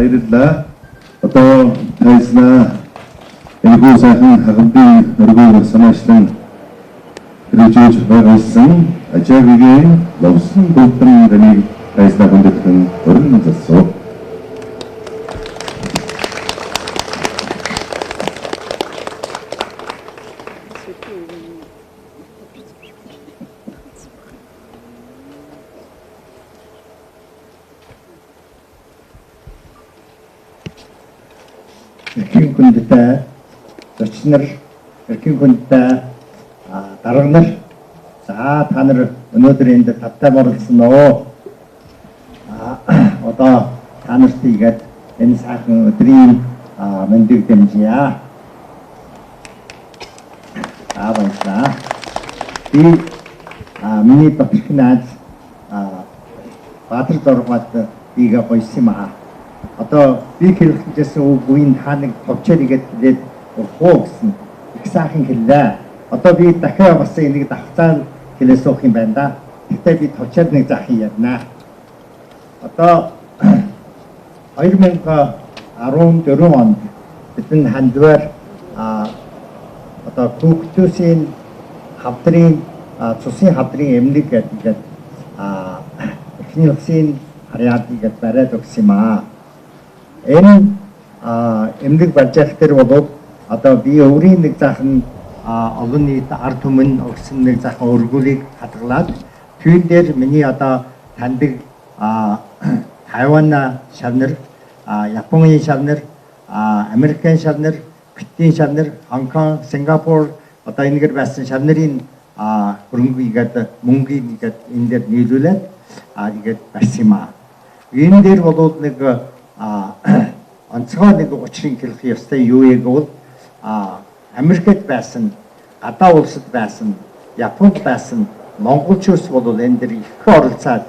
баярлалаа. Одоо тайзнаа энэ сайхан хагамдын өргөөр санаачлан хэрэгжүүлж байгуулсан Ажаагийн ловсон бүлтэн гэнэг тайзнаа хүндэтгэн өрн засуу. Эрхийн хүндэтэй зочнор, эрхийн хүндэтэй дарга нар, за та нар өнөөдөр энд тавтай оролцсон нөө. Одоо та нарт игээд энэ сайхан өдрийн мэндийг дэмжийе. Баярлалаа. Би миний батэрх найз Баатар Зоргоод бигээ гойсон юм аа. Одоо би хэлэхжсэн үгийн та нэг товчоор игээд хэлээд урхуу гэсэн их сайхан хэллээ. Одоо би дахиад бас энийг давхцаан хэлээ суух юм байна да. Тэгтээ би товчоор нэг заахын ярина. Одоо 2014 онд бидний хандвар одоо Бүгдүүсийн хавдрын цусын хавдрын эмнэлэг гэдэг эхний улсын харьяадыг бариад өгсөн юм аа. Энэ эмнэлэг барьж явах дээр бол одоо би өөрийн нэг заахан олон нийт ард түмэн өгсөн нэг заахан өргөлийг хадгалаад түүн дээр миний одоо таньдаг Тайван шавнар, Японы шавнар, Америкийн шавнар, Питийн шавнар, Хонконг, Сингапур одоо энэгээр байсан шавнарын хөрөнгөйгээд мөнгөйгээд энэ дээр нийлүүлээд игээд барьсан юм аа. Энэ дээр бол нэг онцгой нэг учрыг хэлэх ёстой юу яг бол Америкт байсан, гадаа улсад байсан, Японд байсан монголчууд бол энэ дээр их оролцоод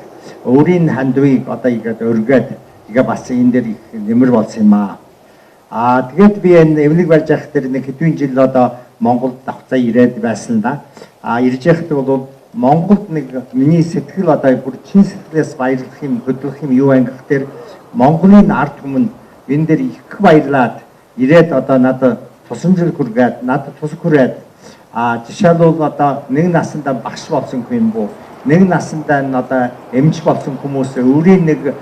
өөрийн хандвыг одоо игээд өргөөд тэгээ бас энэ дээр их нэмэр болсон юм аа. Тэгээд би энэ эмнэлэг барьж явах дээр нэг хэдэн жил одоо Монголд давхцаа ирээд байсан да. Ирж явахд бол Монголд нэг миний сэтгэл одоо бүр чин сэтгэлээс баярлах юм, хөдлөх юм юу ангих дээр Монголын ард түмэн энэ дээр их баярлаад ирээд одоо надад тусламжил хүргээд надад тусах хүрээд жишээлбэл одоо нэг насандаа багш болсон юм бо нэг насандаа нь одоо эмч болсон хүмүүс өөрийн нэг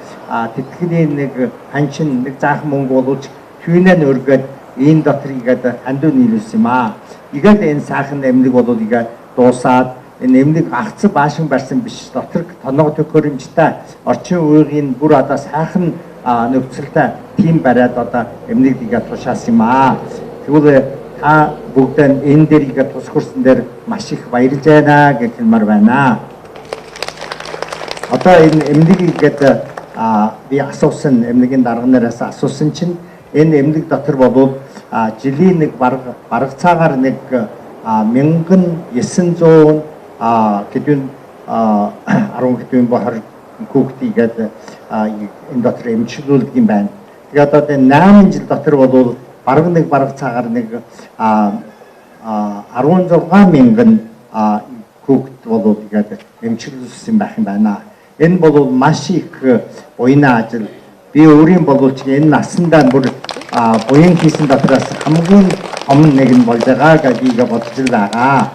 тэтгэлийн нэг пеншн нэг заах мөнгө болуулж түүнээ нь өргөд энэ дотор игээд хандуу нийлүүлсэн юм аа. Игээд энэ сайхан эмнэлэг болол игээд дуусаад энэ эмнэлэг агц баашин барьсан биш дотор тоноо төхөөрөмжтэй орчин үеийн бүр одоо сайхан нөхцөлтэй тим бариад одоо эмнэлэг игээд тушаасан юм аа. Тэгвэл та бүгд энэ дээр игээд тус хүрсэн дээр маш их баярлж байна гэж хэлмээр байна. Одоо энэ эмнэлэг игээд би асуусан эмнэлгийн дарганараас асуусан чинь энэ эмнэлэг дотор болов жилийн нэг бараг цагаар нэг 1900 гэдүүн 10 гэдүүн бохор хүүхдийгээд энэ дотор эмчилүүлдэг юм байна. Тэгээд одоо энэ 8 жил дотор болов бараг цагаар нэг 16,000 хүүхд болов игээд эмчилүүлсэн байх юм байна. Энэ бол маш их буйна ажил. Би өөрийн боловч энэ насандаа бүр буян хийсэн дотроос хамгийн том нэг нь болж байгаа гэж би бодож байгаа.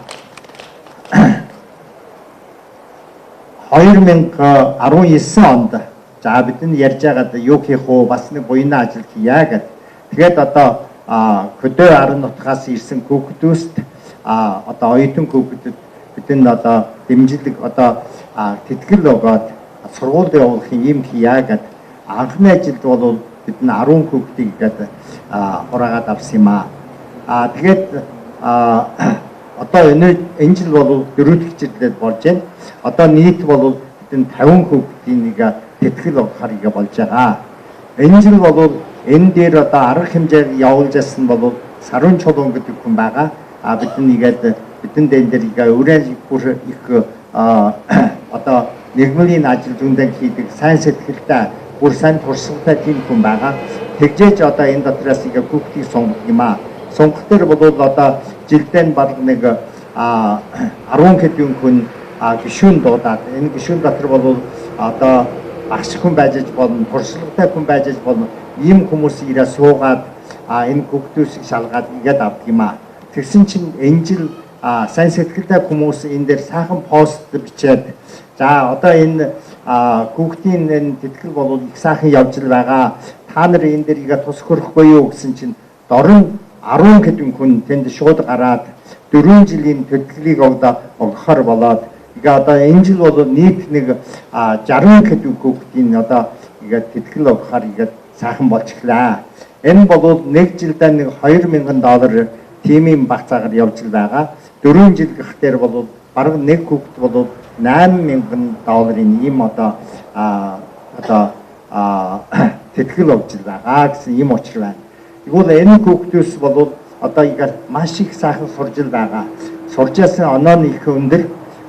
2019 онд за бид нь ярьж байгаад юу хийх вэ? Бас нэг буйна ажил хийя гэд. Тэгээд одоо хөдөө арын нутгаас ирсэн хүүхдүүст одоо оюутан хүүхдэд бид нь одоо дэмжлэг одоо тэтгэл өгөөд сургуульд явуулах юм хийя гэд. Анхны ажилд бол бид нь 10 хүүхдийг гээд хураагаад авсан юм аа. Тэгээд одоо энэ жил бол 4 дахь жилдээ болж байна. Одоо нийт бол бид нь 50 хүүхдийн нэг тэтгэл өгөхөр игээ болж байгаа. Энэ жил бол энэ дээр одоо арга хэмжээг явуулж ясан бол Сарун Чулуун гэдэг хүн байгаа. Бид нэгээд бидэн дээр игээ өөрөө бүр их одоо нэгмлийн ажил зүйндээ хийдэг сайн сэтгэлтэй бүр сайн туршлагатай тийм хүн байгаа. Тэгжээж одоо энэ дотроос игээ хүүхдийг сонгох юм аа. Сонгох дээр бол одоо жилдээ баг нэг 10 хэдэн хүн гишүүн дуудаад энэ гишүүн дотор бол одоо багш хүн байж болно, туршлагатай хүн байж болно. Ийм хүмүүс ирээ суугаад энэ хүүхдүүдийг шалгаад игээд авдаг юм аа. Тэгсэн чинь энэ жил сайн сэтгэлтэй хүмүүс энэ дээр сайхан пост бичээд за одоо энэ хүүхдийн энэ тэтгэл бол их сайхан явж байгаа. Та нар энэ дээр игээ тус хөрөхгүй юу гэсэн чинь дорн 10 хэдэн хүн тэнд шууд гараад 4 жилийн тэтгэлийг өгөхөр болоод игээ одоо энэ жил бол нийт нэг 60 хэдэн хүүхдийн одоо игээ тэтгэл өгөхөр игээ сайхан болчихлаа. Энэ бол нэг жилдээ нэг $2,000 тимийн багцаагаар явж байгаа. 4 жил гэх дээр бол бараг нэг хүүхд бол $8,000 ийм одоо тэтгэл өгж байгаа гэсэн ийм учир байна. Тэгвэл энэ хүүхдүүс бол одоо игээр маш их сайхан сурж байгаа. Суржсэн оноо нь их өндөр.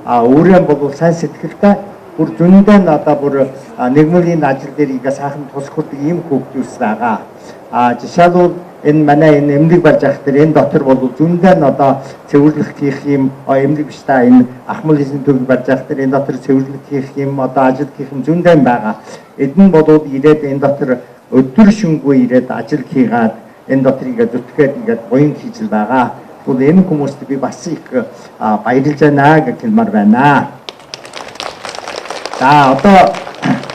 Өөрөө бол сайн сэтгэлтэй бүр зөндөө нь одоо бүр нэгмлийн ажил дээр игээ сайхан тус хүрдэг ийм хүүхдүүс байгаа. Жишээлбэл энэ манай энэ эмнэлэг барьж авах дээр энэ дотор бол зөндөө нь одоо цэвэрлэх хийх юм эмнэлэг биш та энэ ахмал хийсэн төвөг барьж авах дээр энэ дотор цэвэрлэх хийх юм одоо ажил хийх юм зөндөө байгаа. Эдэн бол ирээд энэ дотор өдөр шөнөгүй ирээд ажил хийгээд энэ дотрыг зүтгээд ингээд буян хийж байгаа. Тэгвэл энэ хүмүүст би бас их баярлж байна гэж хэлмээр байна. За одоо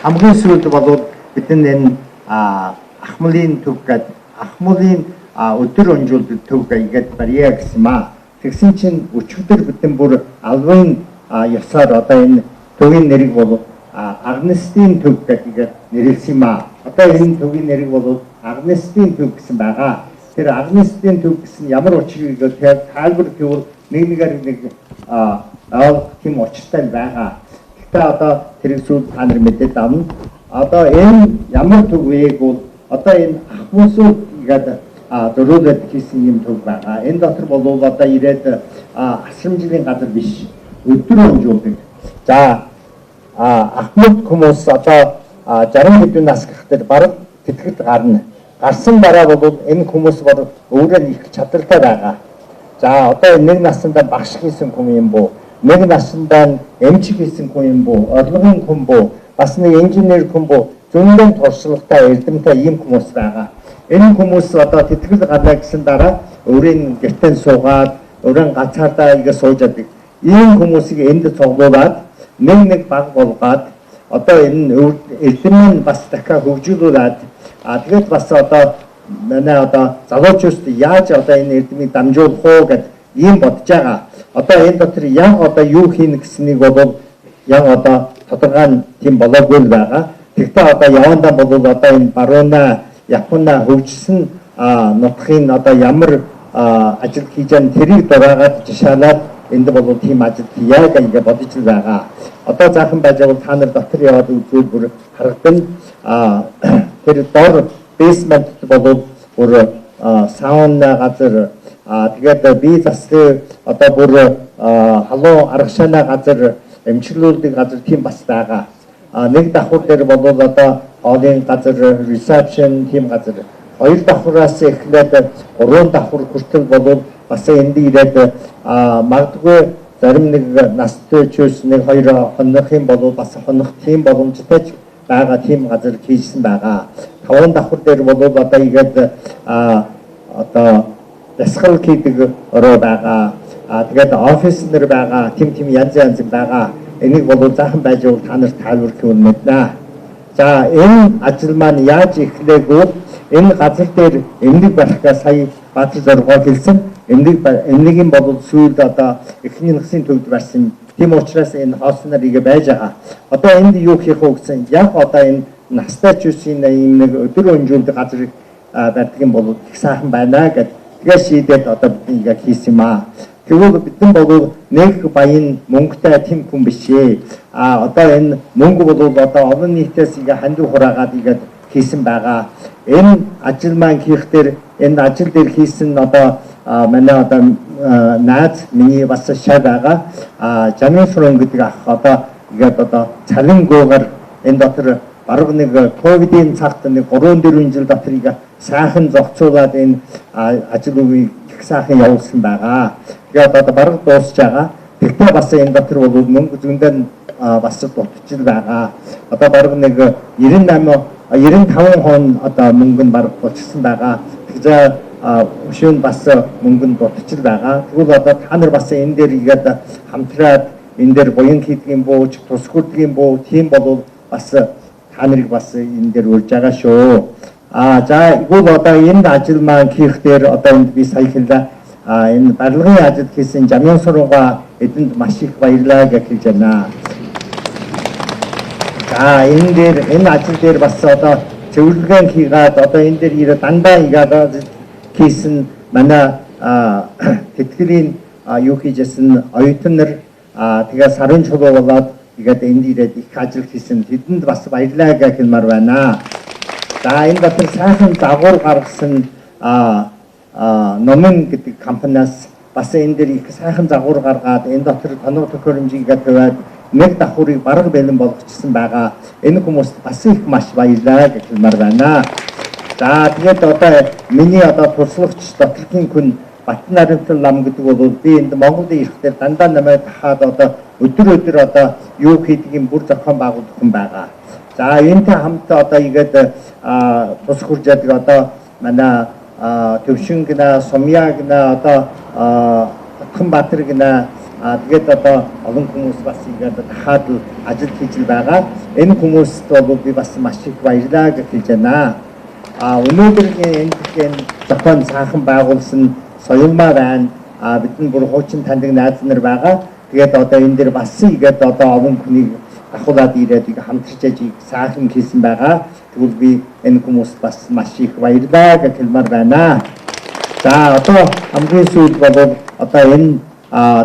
хамгийн сүүлд бол бид энэ ахмалын төв гэдэг ахмалын өдөр өнжүүлдэг төв гэдэг барья гэсэн маа. Тэгсэн чинь өчигдөр бидэн бүр албан ёсоор одоо энэ төвийн нэрийг бол Агнестийн төв гэдэг нэрлсэн маа. Одоо энэ төвийн нэрийг бол Агнестийн төв гэсэн байгаа. Тэр Агнестийн төв гэсэн ямар учрыг тайлбар гэвэл нэгээр нэг тийм учиртай байгаа. Гэхдээ одоо тэр зүйл та нар мэдээд авна. Одоо энэ ямар төв вэ гэвэл одоо энэ ахмусууд гэдэг дөрөвдөд хийсэн юм төв байгаа. Энэ дотор бол одоо ирээд асрамжлын газар биш өдөр өнжүүлдэг. За ахмад хүмүүс одоо 60 хэдэн нас гэхдээ бараг тэтгэд гарна. Гарсан дараа бол энэ хүмүүс бол өөрөө их чадвартай байгаа. За одоо нэг наснда багш хийсэн хүн юм буу? Нэг наснда эмч хийсэн хүн юм буу? Орлогын хүн буу? Бас нэг инженер хүн буу? Зөндөө туршлагатай эрдэмтэй ийм хүмүүс байгаа. Энэ хүмүүс одоо тэтгэл гарна гэсэн дараа өөрийн гэртээ суугаад өөрийн ганцаардаа игээ сууж яадаг. Ийм хүмүүсийг энд цуглуулад нэг баг болгоод одоо энэ эрдэмэн бас дахиад хөгжүүлүүлээд тэгээд бас одоо манай одоо залуучууд яаж одоо энэ эрдэмийг дамжуулах уу гэд ийм бодож байгаа. Одоо энэ дотор яг одоо юу хийнэ гэснийг бол яг одоо тодорхой тийм болоогүй л байгаа. Тэгтээ одоо явандаа бол одоо энэ барууна Япона хөгжсөн нутгийн одоо ямар ажил хийж байгаа тэрийг дураагаад жишаалаад энд бол тийм ажил хийя гэж бодож байгаа. Одоо заахан байж байгаа та нар дотор яваад үзвэл бүр харагдана. Тэр дор basement бол бүр сауна газар тэгээд бие засгийн одоо бүр халуун аргашаана газар эмчилүүлдэг газар тийм бас байгаа. Нэг давхар дээр бол одоо хоолын газар reception тийм газар. Хоёр давхраас эхлээд гурван давхар хүртэл бол бас энд ирээд магадгүй зарим нэг настай ч нэг хоёр хонох юм бол бас хонох тийм боломжтой байгаа тийм газар хийсэн байгаа. Таван давхар дээр бол одоо игээд одоо ясгал хийдэг ороо байгаа. Тэгээд офис нэр байгаа. Тим янз байгаа. Энийг бол заахан байж байгаа та нарт тайлбарлах юм мэднэ. За энэ ажил маань яаж эхлээгөө энэ газар дээр эмнэг барихгаа сая Баатар Зоргоо хэлсэн. Эмнэгийн бол сүүлд одоо эхний насны төвд барьсан. Тийм учраас энэ хоос нарыг байж байгаа. Одоо энд юу хийх вэ гэсэн яг одоо энэ настай чүсийн ийм нэг өдөр өнжүүлдэг газрыг барьдаг юм бол их сайхан байна гэдэг. Тэгээ шийдээд одоо бид яг хийсэн юм аа. Тэгвэл бидэн бол нэг баян мөнгөтэй тийм хүн биш ээ. Одоо энэ мөнгө бол одоо олон нийтээс ингээ хандив хураагаад игээд хийсэн байгаа. Энэ ажил маань хийхдээ энэ ажил дээр хийсэн одоо манай одоо наад миний бас шаа байгаа. Жанын суран гэдэг ах одоо игээд одоо цалингуугаар энэ дотор баруун нэг ковидын цагт нэг 3-4 жил дотор игээ сайхан зохицуулаад энэ ажлыг их сайхан явуулсан байгаа. Тэгээд одоо бараг дуусж байгаа. Тэгтээ бас энэ дотор бол мөнгө зөндөө бас дутчихл байгаа. Одоо бараг нэг 95 хон одоо мөнгө нь бараг болчихсон байгаа. Тэгэхээр өшөөнд бас мөнгө нь дутчихл байгаа. Тэгвэл одоо та нар бас энэ дээр игээд хамтраад энэ дээр буян хийдэг юм буу, тус хүрдэг юм буу, тийм бол бас та нарыг бас энэ дээр урьж байгаа шүү. За игүүл одоо энэ ажил маань хийх дээр одоо энд би сая хэллээ. Энэ барилгын ажил хийсэн Жамын сургууль эдэнд маш их баярлалаа гэж хэлж байна. За энэ ажил дээр бас одоо зөвлөгөө хийгээд одоо энэ дээр ирээ дандаа игээд хийсэн манай тэтгэлийн юу хийжсэн оюутан нар тэгээ сарын чулуу болоод игээд энд ирээд их ажил хийсэн тэдэнд бас баярлалаа гэж хэлмээр байна. За энэ дотор сайхан дагуур гаргасан номын гэдэг компаниас бас энэ дээр их сайхан дагуур гаргаад энэ дотор тоног төхөөрөмжийгээ тавиад нэг давхурыг бараг бэлэн болгочихсон байгаа. Энэ хүмүүст бас их маш баярлалаа гэж хэлмээр байна. За тэгээд одоо миний одоо туршлагч доторгийн хүн Батнаримтал нам гэдэг бол би энд Монголд ирэхдээ дандаа намайг тахаад одоо өдөр одоо юу хийдэг юм бүр зохион байгуулах хүн байгаа. За энэтэй хамтдаа одоо игээд тус хурж яадаг одоо манай Төвшин гинэ, Сумья гинэ, одоо Отгонбаатар гинэ тэгээд одоо олон хүмүүс бас игээд тахаад ажил хийж байгаа. Энэ хүмүүст бол би бас маш их баярлалаа гэж хэлж байна. Өнөөдрийн энэ зохион сайхан байгуулсан соёлмаа байна. Бидний бүр хуучин таньдаг найз нар байгаа. Тэгээд одоо энэ дээр бас игээд одоо олон хүнийг ахуулаад ирээд хамтарч ажиг сайхан хийсэн байгаа. Тэгвэл би энэ хүмүүст бас маш их баярлалаа гэж хэлмээр байна. За одоо хамгийн сүүлд бол одоо энэ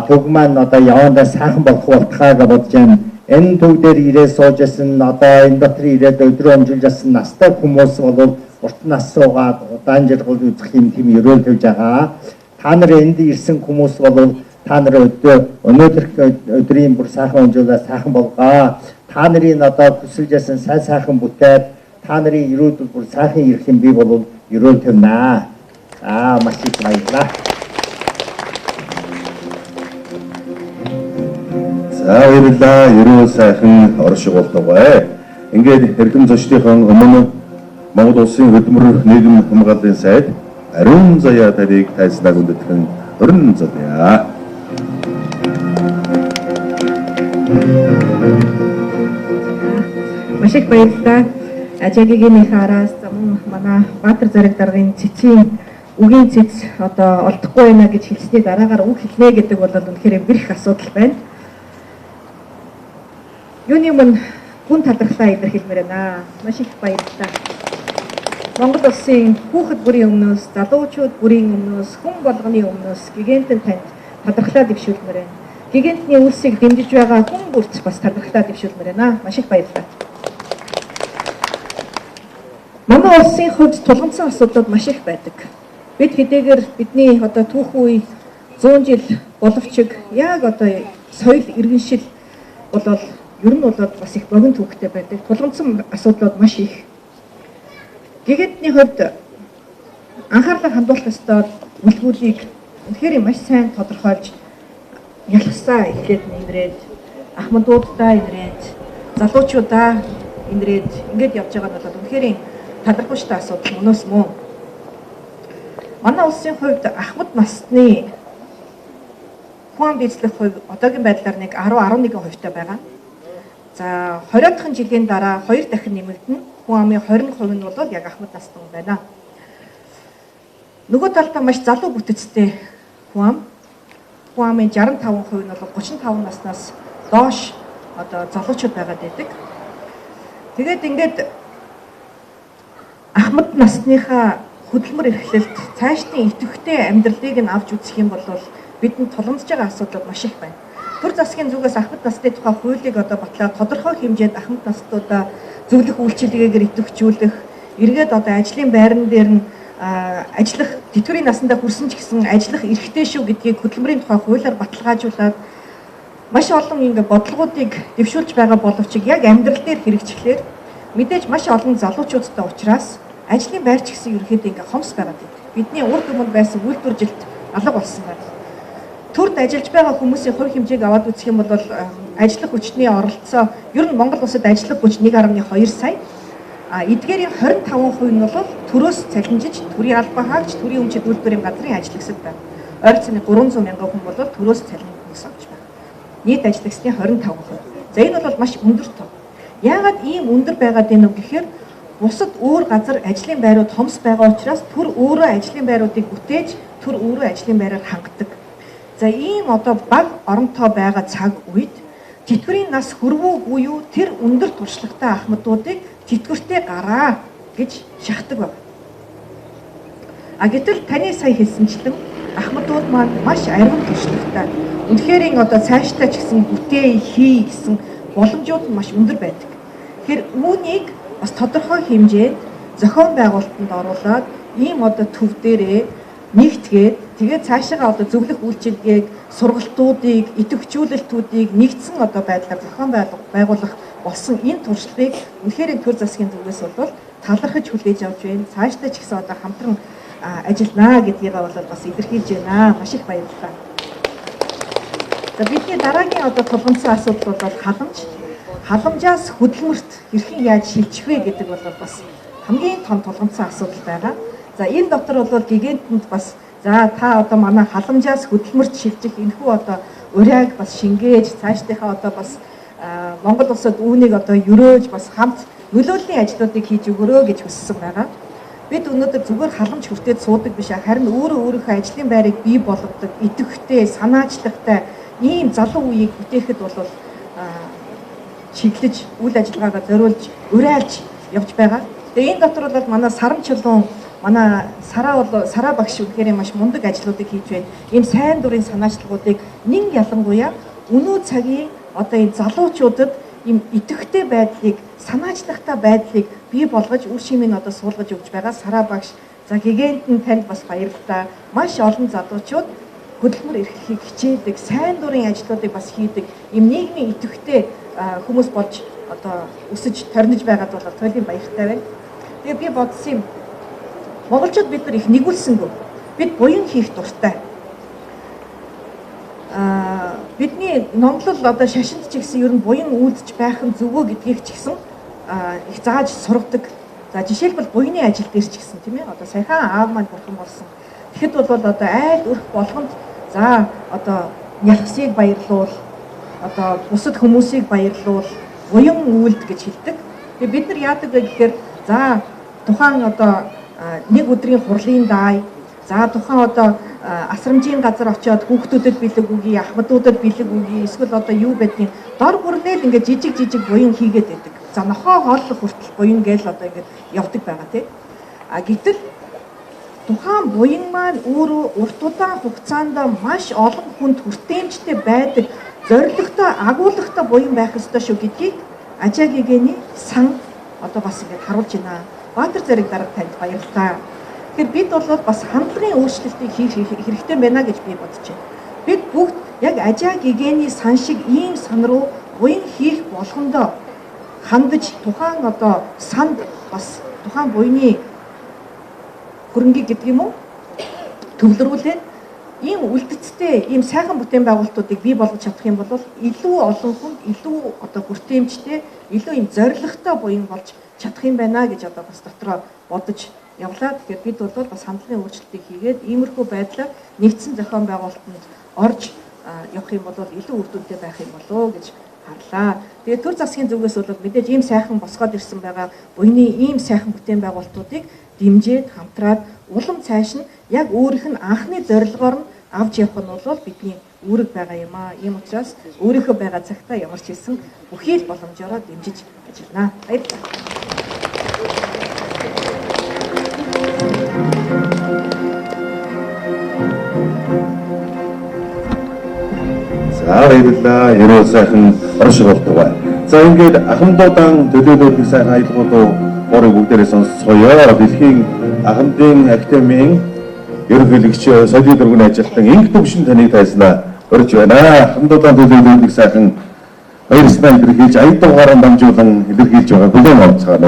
төг маань одоо явандаа сайхан болох болтугай гэж бодож байна. Энэ төг дээр ирээд суужсэн одоо энэ дотор ирээд өдрөө амжилжсэн настай хүмүүс бол урт нас суугаад удаан жаргал үзэх юм тийм ерөөл тавьж байгаа. Та нар энд ирсэн хүмүүс бол та нар өнөөдөр өдрийн бүр сайхан өнжүүлээ сайхан болгоо. Та нарын одоо хүсэлжсэн сайхан бүтээд та нарын ирээдүйд бүр сайхан ирэх юм би бол ерөөл тавина. Маш их баярлалаа. За баярлалаа. Ерөө сайхан оршиг болтугай. Ингээд эрхэм зочдынхон өмнө Монгол улсын хөдөлмөр нийгэм хамгааллын сайд Ариун Заяа тарийг тайлснаг үндэтгэн өрн зодъя. Маш их баярлалаа. Ажигийнхээ араас манай Баатар Зориг даргын цэцгийн үгийн цэц одоо олдохгүй байна гэж хэлсний дараагаар үг хэлнэ гэдэг бол үнэхээр бэрх асуудал байна. Юуны мөн гүн талархлаа илэрхийлмээр байна. Маш их баярлалаа. Монгол улсын хүүхэд бүрийн өмнөөс, залуучууд бүрийн өмнөөс, хүн болгоны өмнөөс гигантын танд талархлаа дэвшүүлмээр байна. Гигантны үлсийг дэмжиж байгаа хүн бүрт бас талархлаа дэвшүүлмээр байна. Маш их баярлалаа. Манай улсын хувьд тулгамдсан асуудлууд маш их байдаг. Бид хэдийгээр бидний одоо түүх үе 100 жил боловчиг яг одоо соёл иргэншил болол ер нь бол бас их богино түүхтэй байдаг. Тулгамдсан асуудлууд маш их. Гигантны хувьд анхаарлаа хандуулах ёстой үлгүүдийг үнэхээр маш сайн тодорхойлж ялгсаа эхлээд нэмрээд ахмадуудаа нэмрээд залуучуудаа нэмрээд ингэж явж байгаа нь бол үнэхээр талархууштай асуудал мөнөөс мөн. Манай улсын хувьд ахмад насны хүн бичлэх хувь одоогийн байдлаар нэг 10-11% байгаа. За 20-р жилийн дараа 2 дахин нэмэгдэнэ. Хүн амын 20% нь бол яг ахмад насны хүн байна. Нөгөө талдаа маш залуу бүтэцтэй хүн амын 65% нь бол 35 наснаас доош одоо залуучууд байгаад байдаг. Тэгээд ингээд ахмад насныхаа хөдөлмөр эрхлэлт цаашдын идэвхтэй амьдралыг нь авч үзэх юм бол бидэнд тулгамдж байгаа асуудал маш их байна. Төр засгийн зүгээс ахмад насны тухай хуулийг одоо батлаад тодорхой хэмжээнд ахмад наснуудаа зөвлөх үйлчилгээгээр идэвхжүүлэх, эргээд одоо ажлын байран дээр нь ажиллах тэтгэврийн насандаа хүрсэн ч гэсэн ажиллах эрхтэй шүү гэдгийг хөдөлмөрийн тухай хуулиар баталгаажуулаад маш олон ингээ бодлогоодыг дэвшүүлж байгаа боловч яг амьдрал дээр хэрэгжихлээр мэдээж маш олон залуучуудтай уулзраас ажлын байр ч гэсэн ерөөхдөө ингээ хомс байгаад байна. Бидний урд өмнө байсан үйлдвэржилт алга болсон байна. Төрд ажиллаж байгаа хүмүүсийн хувь хэмжээг аваад үзэх юм бол ажиллах хүчний оролцоо ер нь Монгол улсад ажиллах хүч 1.2 сая. Эдгээрийн 25% нь бол төрөөс цалинжиж, төрийн албан хаагч, төрийн өмчит үйлдвэрийн газрын ажиллагчид байна. Ойролцоогоор 300 мянган хүн бол төрөөс цалинжиж авч байна. Нийт ажиллагчдын 25%. За энэ бол маш өндөр тоо. Яагаад ийм өндөр байгаад байна вэ гэхээр бусад өөр газар ажлын байрууд хомс байгаа учраас төр өөрөө ажлын байруудыг бүтээж төр өөрөө ажлын байраар хангадаг. За ийм одоо бага оронтой байгаа цаг үед тэтгэврийн нас хүрвүү буюу тэр өндөр туршлагатай ахмадуудыг тэтгэвртээ гараа гэж шахдаг байна. Гэтэл таны сая хэлсэнчлэн ахмадууд маань маш ариун туршлагатай. Үнэхээр одоо цаашдаа ч гэсэн бүтээ хий гэсэн боломжууд нь маш өндөр байдаг. Тэгэхээр үүнийг бас тодорхой хэмжээнд зохион байгуулалтанд оруулаад ийм одоо төв дээрээ нэгтгээд тэгээд цаашаа одоо зөвлөх үйлчилгээг, сургалтуудыг, идэвхжүүлэлтүүдийг нэгдсэн одоо байдлаар зохион байгуулах болсон энэ туршлагыг үнэхээр төр засгийн зүгээс бол талархаж хүлээж авч байна. Цаашдаа ч гэсэн одоо хамтран ажилланаа гэдгийг бол бас илэрхийлж байна. Маш их баярлалаа. За бидний дараагийн одоо тулгамдсан асуудал бол халамж. Халамжаас хөдөлмөрт хэрхэн яаж шилжих вэ гэдэг бол бас хамгийн том тулгамдсан асуудал байгаа. За энэ дотор бол гигантэнд бас за та одоо манай халамжаас хөдөлмөрт шилжих энэхүү одоо урайг бас шингээж цаашдынхаа одоо бас Монгол улсад үүнийг одоо өрөөж бас хамт нөлөөллийн ажлуудыг хийж өгөрөө гэж хүссэн байгаа. Бид өнөөдөр зүгээр халамж хүртээд суудаг биш харин өөрийнхөө ажлын байрыг бий болгодог, идэвхтэй, санаачлагтай ийм залуу үеийг бүтээхэд бол чиглэж үйл ажиллагаагаа зориулж урайлж явж байгаа. Тэгээ энэ дотор бол манай Саран чулуун, манай Сараа багш үнэхээр маш мундаг ажлуудыг хийж байна. Ийм сайн дурын санаачлагуудыг нэн ялангуяа өнөө цагийн одоо энэ залуучуудад ийм идэвхтэй байдлыг, санаачлагтай байдлыг бий болгож үр шимийг одоо суулгаж өгч байгаа Сараа багш. За гигантэн танд бас баярлалаа. Маш олон залуучууд хөдөлмөр эрхлэхийг хичээдэг, сайн дурын ажлуудыг бас хийдэг. Ийм нийгмийн идэвхтэй хүмүүс болж одоо өсөж торниж байгаад бол туйлын баяртай байна. Тэгээ би бодсон юм. Монголчууд бид нар их нэгүүлсэнгүй. Бид буян хийх дуртай. Бидний номлол одоо шашинд ч гэсэн ер нь буян үүдж байх нь зөвөө гэдгийг ч гэсэн их зааж сургадаг. За жишээлбэл буяны ажил дээр ч гэсэн тийм ээ одоо саяхан аав маань бурхан болсон. Тэгэхэд бол одоо айл өрх болгонд за одоо нялхсыг баярлуул, одоо бусад хүмүүсийг баярлуул, буян үйлд гэж хэлдэг. Тэгээ бид нар яадаг вэ гэхээр за тухайн одоо нэг өдрийн хурлын даай, за тухайн одоо асрамжийн газар очиод хүүхдүүдэд бэлэг үгүй, ахмадуудад бэлэг үгүй, эсвэл одоо юу байдгийг дор бүрнээл ингээд жижиг буян хийгээд байдаг. За нохоо хооллох хүртэл буян гээл одоо ингээд явдаг байгаа тийм. Гэтэл тухайн буян маань өөрөө урт удаан хугацаанд маш олон хүнд хүртээмжтэй байдаг, зорилготой, агуулгатай буян байх ёстой шүү гэдгийг Ажаагийн сан одоо бас ингээд харуулж байна. Баатар Зариг дарга танд баярлалаа. Тэгэхээр бид бол бас хандлагын өөрчлөлтийг хийх хэрэгтэй байна гэж би бодож байна. Бид бүгд яг Ажаагийн сан шиг ийм сан руу буян хийх болгондоо хандаж тухайн одоо санд бас тухайн буйны хөрөнгийг гэдэг юм уу төвлөрүүлээд ийм үлдэцтэй ийм сайхан бүтээн байгуулалтуудыг бий болгож чадах юм бол илүү олон хүнд илүү одоо хүртээмжтэй илүү ийм зоригтой буян болж чадах юм байна гэж одоо бас дотроо бодож явлаа. Тэгэхээр бид бол бас хандлагын өөрчлөлтийг хийгээд иймэрхүү байдлаар нэгдсэн зохион байгуулалтанд орж явах юм бол илүү үр дүнтэй байх юм болоо гэж харлаа. Тэгээд төр засгийн зүгээс бол мэдээж ийм сайхан босгоод ирсэн байгаа буйны ийм сайхан бүтээн байгуулалтуудыг дэмжиж хамтраад улам цааш нь яг өөрийнх нь анхны зорилгоор нь авч явах нь бол бидний үүрэг байгаа юм аа. Ийм учраас өөрийнхөө байгаа цагтаа ямар ч хэлсэн бүхий л боломжоор дэмжиж ажиллана. Баярлалаа. За баярлалаа. Ерөө сайхан орших болтугай. За ингээд ахмадуудан төлөөлөлтийн сайхан аялгуудыг бүгдээрээ сонсцгоё. Дэлхийн ахмадын академийн ерөнхийлөгч Соёлын дөрвөн ажилтан инх төвшин таныг тайлснаа өрж байна. Ахмадуудан төлөөлөлтийг сайхан баярлалаа илэрхийлж аялдуугаараа дамжуулан илэрхийлж байгаа бүлээн онцгоно.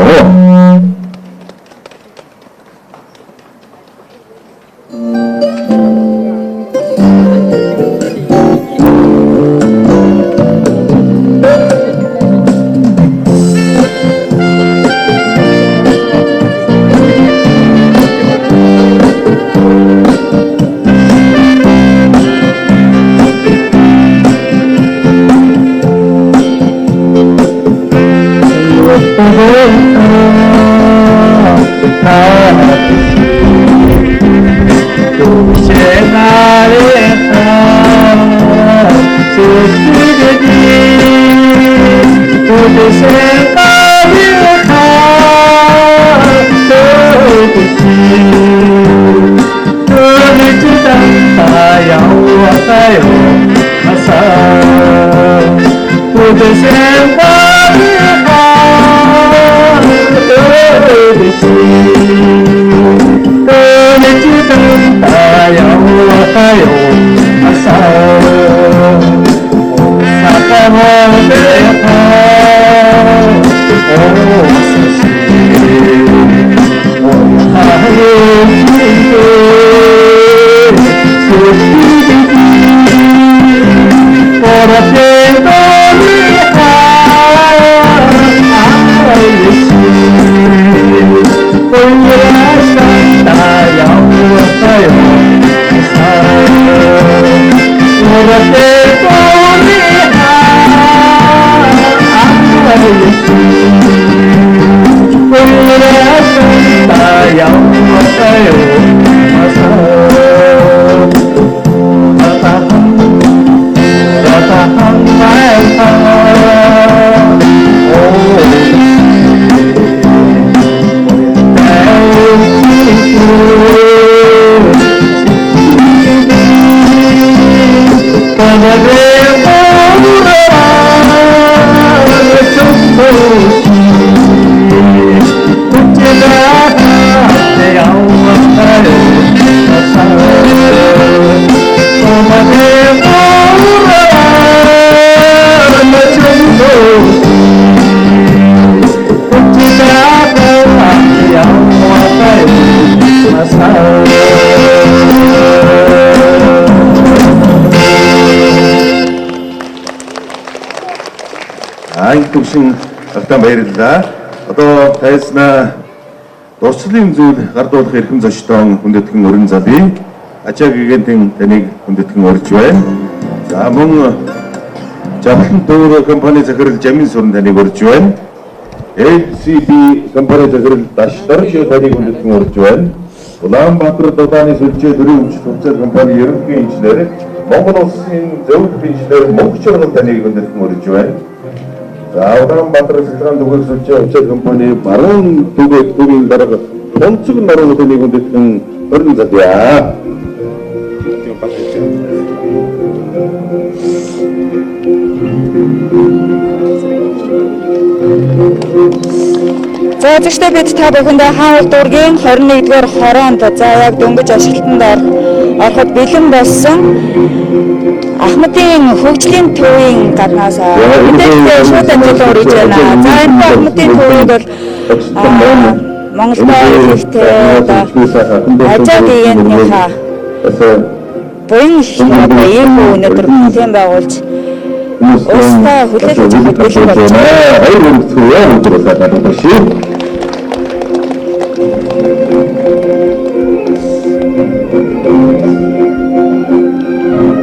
Төвшин автан баярлалаа. Одоо тайлснаа дурслын зүйл гардуулах эрхэм зочдон хүндэтгэн өрн залбий Ажаагийн таныг хүндэтгэн өрж байна. За мөн Жавхлан төвөр компани захирал Жамин Сүрэн таныг өрж байна. LCB компани захирал даш дөрвөн таныг хүндэтгэн урьж байна. Улаанбаатар дулааны сүлжээ төрийн өмчт хувьцаа компани ерөнхий инженер Монгол улсын зөвлөлт инженер Мөнх Чоргол таныг хүндэтгэн урьж байна. За Улаанбаатар цэцлэгаан түгээх сүлжээ хувьцаа компани баруун төвийн дарга Тонцог нарын таныг хүндэтгэн өрн задъя. За зөвхөн бид та бүхэндээ хаал дургийн 21-р хороонд за яг дөнгөж ашиглалтанд ороход бэлэн болсон Ахмадын хөгжлийн төвийн гаднаас мэдээлэл шууд амжилт өргөж байна. За энэ Ахмадын төвийг бол Монголд ихтэй ажаагийн буян ийм өнөөдөр бүтээн байгуулж Уста хүлээлт авах бэлэн болж байна.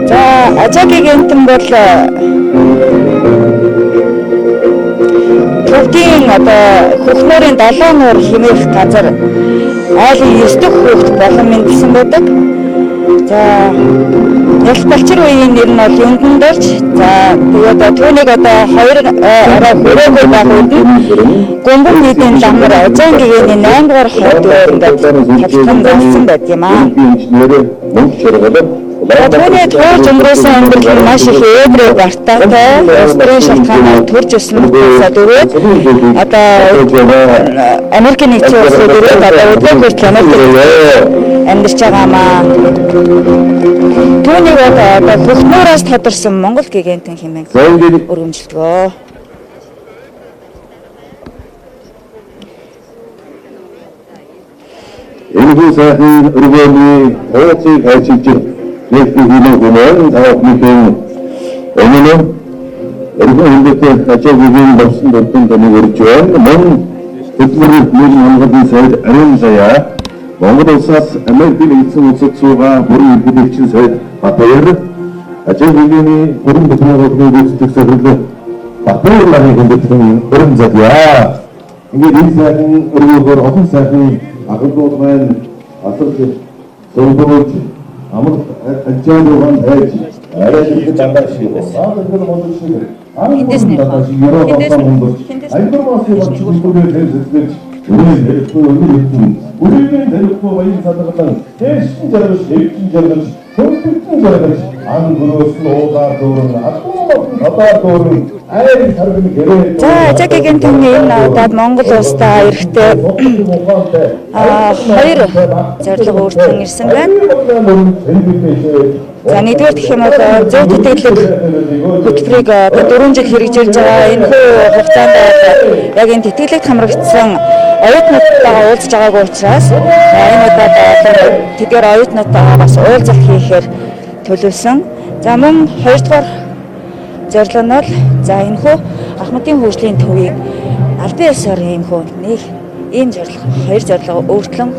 За ажаагийн гэнтэн бол төвдийн одоо хөхнөрийн 7 нуур хэмээх газар айлын 9 дэх хүүхд болон мэндэлсэн байдаг. За Ялц балчир үеийн нэр нь бол Юндандорж. За тэгээд түүнийг одоо хоёр арай хүрээгүй байх үед Гомбон нийтийн ламар ажаан гэгээний 8 дугаар хойдоор ингээд хялтхан болсон байт юм аа. Түүний туурж өнгөрөөсөн амьдрал нь маш их ээдрээ бартаатай улсын шалтгаанаар төрж өссөн хүмүүсээ дөрөөд одоо Америкийн нэгдсэн улсад дөрөөд одоо өдөрт амьдарч байгаа маа. Түүнийг одоо хөхнөөс тодорсон Монгол гигантын хэмээн өргөмжилдгөө. Энэ сайхан өргөний хооцыг хайчилж Нефтийн гүнэн таахмын өмнө өргөндөд ачаагийн болсон дөрвөн таныг урьж байна. Мөн хөдөлмөрийн хамгаалалтын сайд Ариун Заяа Монгол улсаас Америкийн нэгдсэн улсад суугаа бүрэн эрхлэгчийн сайд Батбаяр ачаагийн бүрэн бүтээгдэхүүн гүйцэтгэх захирал Батбаяр нарын хүндэтгэн бүрэн задъя. Ингээд энэ сайхан өргөөр олон сайхан агуулгууд маань асар зөвлөж Амар ажаалуухан байж арай их дандаа шиг байна. Тэр монгол шиг. Хиндээс нэр. Айдурмаас явж чөлөөтэй хэлсэж Үрийн дэлгүү баян садагалан дэшин жаргаж дэвчин жаргаж хөрөлтөн жаргаж ан гөрөөс нь уугаар дөрөн атаар дөрөн айр саргын гэрээ. За ажаагийн төвний энэ удаад Монгол улстай эрэхтэй хоёр зорилго өөрчлөн ирсэн байна. За нэгдүгээр гэх юм бол зөв тэтгэлэг хөтөлбөрийг 4 жил хэрэгжүүлж байгаа. Энэ хугацаанд яг энэ тэтгэлэгт хамрагдсан оюутнуудтайгаа уулзж байгаагүй учраас энэ удаад тэдгээр оюутнуудтайгаа бас уулзалт хийхээр төлөвлөсөн. За мөн хоёрдугаар зорилго нь бол за энэхүү Ахмадын хөгжлийн төвийг албан ёсоор иймхүү нэг ийм зорилго хоёр зорилго өөрчлөн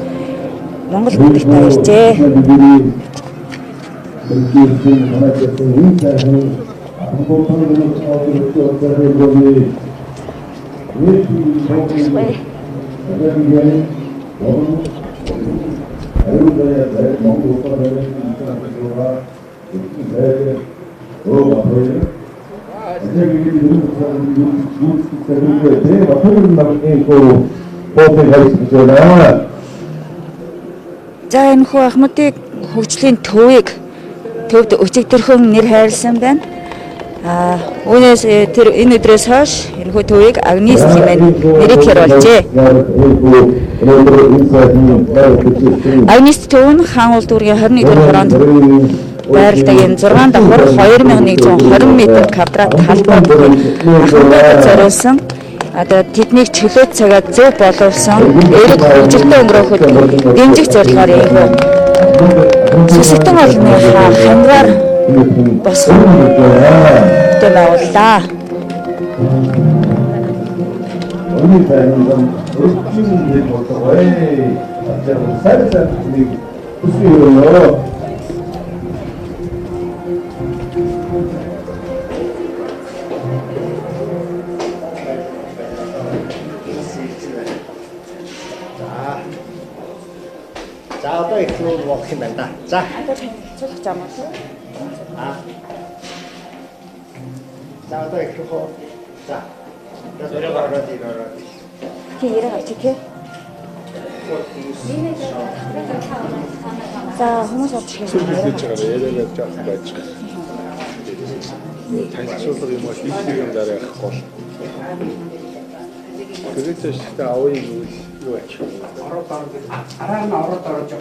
Монгол бүтээгдэхүүн иржээ. За энэ хүү Ахмадын хөгжлийн төвийг төвд өчигдөрхөн нэр хайрласан байна. Үүнээс тэр энэ өдрөөс хойш энэ хүү төвийг Агнист хэмээн нэрийтгэр болжээ. Агнист төв нь хаан улс дүүргийн 21-р хороонд байрладаг энэ 6 давхар 2120 м2 талбайд Ахмадад зориулсан одоо тэднийг чөлөө цагаад зөв боловсон эрэг хөгжилтэй өнгөрөхөд дэмжих зорилгоор ийм сүсэгтэн олны хангаар босгох гэдэг байгууллаа. За одоо их рүү болох юм байна да. За. танилцуулах юм уу? За одоо их рүү. За. Зориг ороод ирээрээ. Тий яриг авчих тий. За хүмүүс орж ирэх. хийж байгаа яриад жаах байж байгаа. Танилцуулга юм уу хийх юм дараа явахгүй бол. Тэгээд ч ихтэй авъя гэвэл юу ач. Араа ороод орож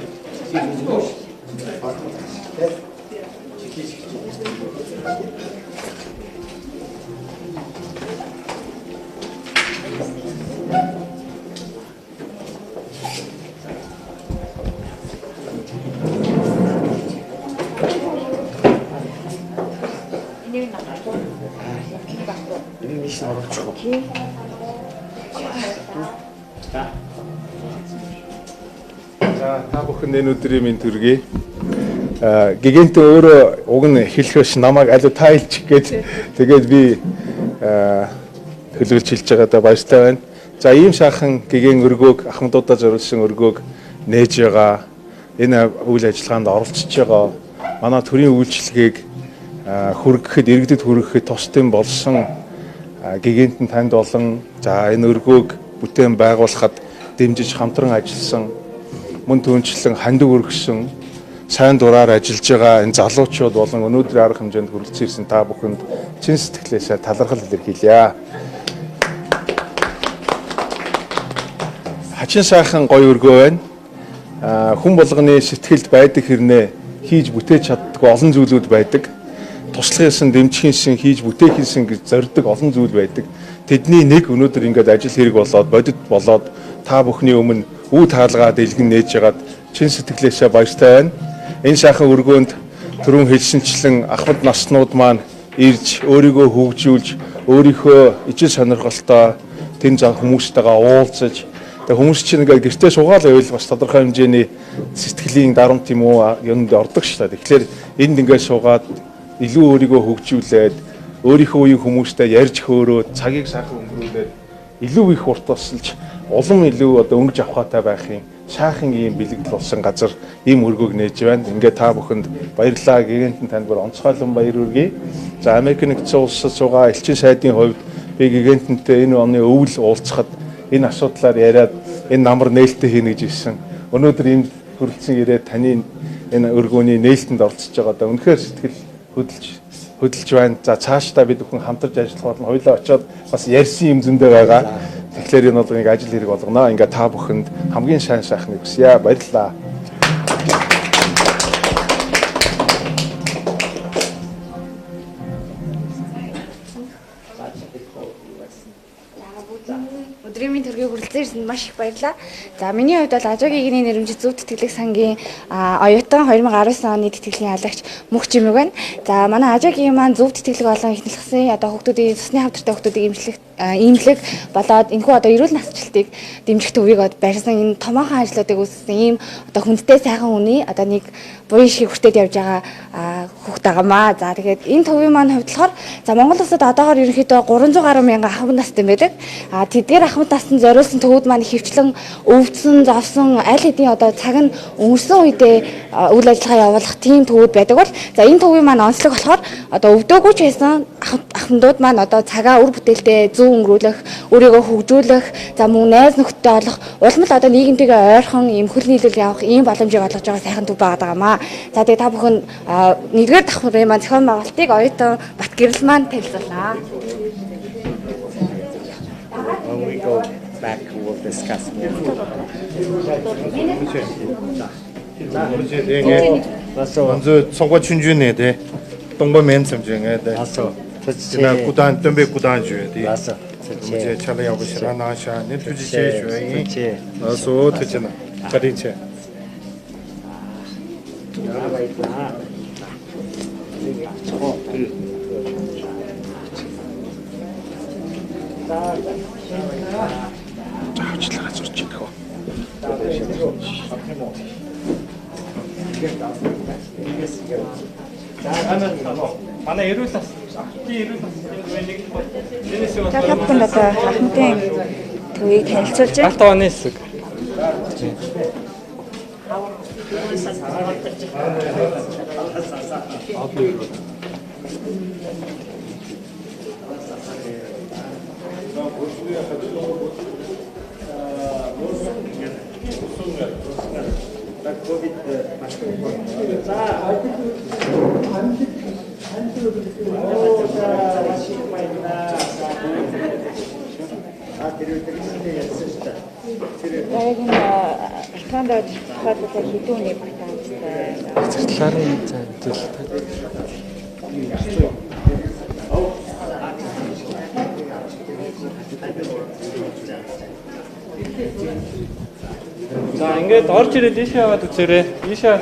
За та бүхэн энэ өдрийн минь төргий. Гигэнт өөрөө уг нь хэлэхш намайг аль та хэлчих гээд тэгээд би төлөвлөж хэлж байгаадаа баяртай байна. За ийм сайхан гигэн өргөөг ахмадуудаа зориулсан өргөөг нээж байгаа. Энэ үйл ажиллагаанд оролцож байгаа. Манай төрийн үйлчлэгийг хүргэхэд иргэдэд хүргэхэд тусдын болсон гигэнтэн танд болон за энэ өргөөг бүтээн байгуулахад дэмжиж хамтран ажилласан мөн түнчлэн хандив өргөсөн сайн дураар ажиллаж байгаа энэ залуучууд болон өнөөдрийн арга хэмжээнд хүрэлцэн ирсэн та бүхэнд чин сэтгэлээсээ талархал илэрхийлье. Хачин сайхан гоё өргөө байна. Хүн болгоны сэтгэлд байдаг хэрнээ хийж бүтээж чаддгүй олон зүйлүүд байдаг. Туслахынсан, дэмжихийнсэн, хийж бүтэехийнсэн гэж зорддог олон зүйл байдаг. Тэдний нэг өнөөдөр ингээд ажил хэрэг болоод бодит болоод та бүхний өмнө үе таалгаа дэлгэн нээж ягаад чин сэтгэлээсээ баяртай байна. Энэ сайхан өргөөнд түрүүн хэлсэнчлэн ахмад наснууд маань ирж өөрийгөө хөгжүүлж, өөрийнхөө ижил сонирхолтой тэн зан хүмүүстэйгээ уулзаж, тэгээ хүмүүс чинь ингээд гэртээ суугаал байвал бас тодорхой хэмжээний сэтгэлийн дарамт юм уу юунд ордог ш та. Тэгэхээр энд ингээд суугаад илүү өөрийгөө хөгжүүлээд өөрийнхөө үеийн хүмүүстэй ярьж хөөрөөд цагийг сайхан өнгөрүүлээд илүү их урт тусалж улам илүү одоо өнгөж авахтай байх юм сайхан ийм бэлэгдэл болсон газар ийм өргөөг нээж байна. Ингээд та бүхэнд баярлалаа. Гигэнтэн танд бүр онцгойлон баяр хүргэе. За Америк нэгдсэн улсад суугаа элчин сайдын хувьд би гигэнтэнтэй энэ оны өвөл уулзахад энэ асуудлаар яриад энэ намар нээлттэй хийнэ гэж ирсэн. Өнөөдөр энд хүрэлцэн ирээд таны энэ өргөөний нээлтэнд оролцож байгаа да үнэхээр сэтгэл хөдөлж байна. За цаашдаа бид бүхэн хамтарч ажиллах болно. Хоёулаа очиод бас ярьсан юм зөндөө байгаа. Тэгэхээр энэ бол нэг ажил хэрэг болгоно. Ингээ та бүхэнд хамгийн сайн сайхныг хүсье. Баярлалаа. Өдрийн минь төргийн хүрэлцэн ирсэнд маш их баярлалаа. За миний хувьд бол Ажаагийн нэрмжит зөв тэтгэлэг сангийн оюутан 2019 оны тэтгэлийн ялагч Мөх Жимэг байна. За манай Ажаагийн маань зөв тэтгэлэг болон ихнэлгсэн одоо хүүхдүүдийн цусны хамтартай хүүхдүүдийн имлэг болоод энэхүү одоо эрүүл насжилтыг дэмжих төвийг барьсан энэ томоохон ажлуудыг үүсгэсэн ийм одоо хүндтэй сайхан үний одоо нэг буян шиг хүртээд явж байгаа хүүхд байгаамаа. За тэгээд энэ төвийн маань хувьд болохоор за Монгол улсад одоогоор ерөнхийдөө 300 гаруй мянган ахмад настай байдаг. Тэдгээр ахмад насанд зориулсан төвүүд маань хөвчлэн өвдсөн, зовсон аль хэдийн одоо цаг нь өнгөрсөн үедээ үйл ажиллагаа явуулах тийм төвүүд байдаг бол за энэ төвийн маань онцлог болохоор одоо өвдөөгүй ч байсан ахмадууд маань одоо цагаа үр бүтээлтэй зөв өнгөрүүлэх, өөрийгөө хөгжүүлэх, за мөн найз нөхдөдтэй олох, улам л одоо нийгэмтэйгээ ойрхон ийм хөл нийлүүл явах ийм боломжийг олгож байгаа сайхан төв байгаамаа. За тэгээ та бүхэн нэгдүгээр давхрын маань зохион байгуулалтыг оюутан Батгэрэл маань танилцуулнаа. we go back we'll discuss. 먼저 송과 춘준에 대 동범면 점정에 대 알았어. 지나 구단 덤베 구단 주에 대 알았어. 이제 차례 하고 싶어 나샤 내 투지 제 주에 그렇지. 어서 듣잖아 자리체 자, 질러가 좋지. манай эрүүл нас ахтын эрүүл насны нэг бол Та бүхэнд одоо ахмадын төвийг танилцуулж байна. Алт оны хэсэг. Яг энэ ресторанд хадгалах хэдэн үний багтаамжтай. Талаар нь зөвлөлт. За ингээд орж ирээд ийшээ яваад үзээрэй. Ийшээ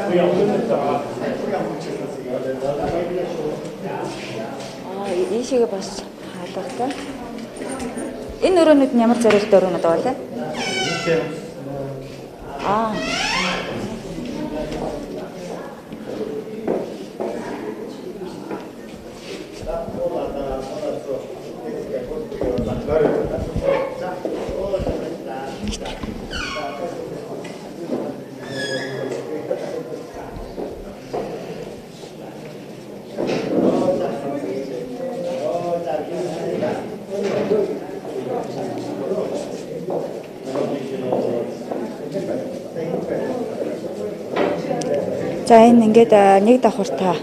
Ийшээгээ бас хаалгатай. Энэ өрөөнүүд нь ямар зорилготой өрөөнүүд байгаа вэ? За энэ ингээд нэг давхартай